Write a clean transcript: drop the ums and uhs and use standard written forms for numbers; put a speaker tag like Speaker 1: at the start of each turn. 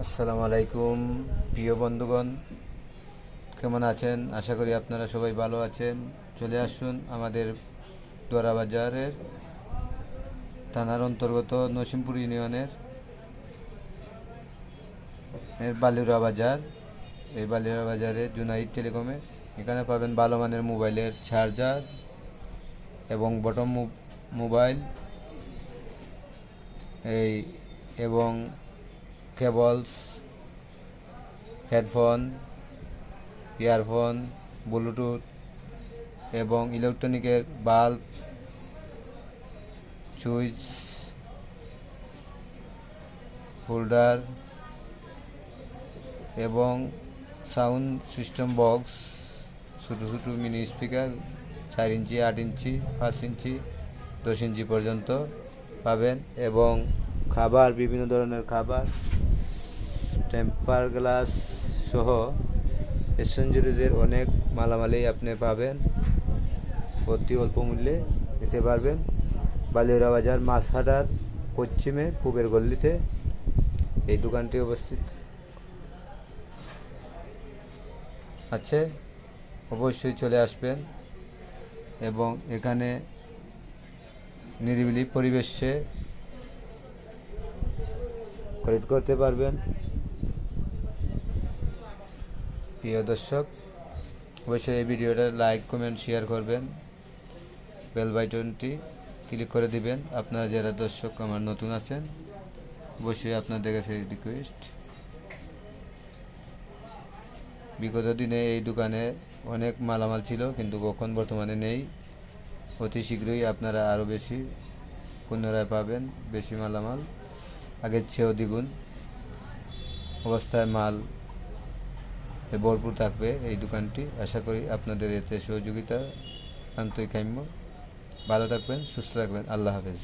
Speaker 1: আসসালামু আলাইকুম প্রিয় বন্ধুগণ, কেমন আছেন? আশা করি আপনারা সবাই ভালো আছেন। চলে আসুন আমাদের দোয়ারা বাজারের থানার অন্তর্গত নসিমপুর ইউনিয়নের বালুরা বাজার। এই বালুরা বাজারে জুনাইদ টেলিকমে এখানে পাবেন ভালো মানের মোবাইলের চার্জার এবং বটম মোবাইল এই এবং কেবলস, হেডফোন, ইয়ারফোন, ব্লুটুথ এবং ইলেকট্রনিকের বাল্ব, সুইচ, হোল্ডার এবং সাউন্ড সিস্টেম বক্স, ছোটো ছোটো মিনি স্পিকার 4 ইঞ্চি, 8 ইঞ্চি, 5 ইঞ্চি, 10 ইঞ্চি পর্যন্ত পাবেন এবং খাবার, বিভিন্ন ধরনের খাবার, টেম্পার গ্লাস সহ এসেঞ্জরিজের অনেক মালামালই আপনি পাবেন, অতি অল্প মূল্যে নিতে পারবেন। বালুরা বাজার মাছহাটার পশ্চিমে পূবের গল্লিতে এই দোকানটি অবস্থিত আছে। অবশ্যই চলে আসবেন এবং এখানে নিরিবিলি পরিবেশে খরিদ করতে পারবেন। প্রিয় দর্শক, অবশ্যই এই ভিডিওটা লাইক, কমেন্ট, শেয়ার করবেন, বেল বাটনটি ক্লিক করে দিবেন। আপনারা যারা দর্শক আমার নতুন আছেন, অবশ্যই আপনাদের কাছে রিকোয়েস্ট, বিগত দিনে এই দোকানে অনেক মালামাল ছিল, কিন্তু এখন বর্তমানে নেই। অতি শীঘ্রই আপনারা আরও বেশি পুনরায় পাবেন, বেশি মালামাল, আগের চেয়েও দ্বিগুণ অবস্থায় মাল ভরপুর থাকবে এই দোকানটি। আশা করি আপনাদের এতে সহযোগিতা আন্তরিক কাম্য। ভালো থাকবেন, সুস্থ থাকবেন। আল্লাহ হাফেজ।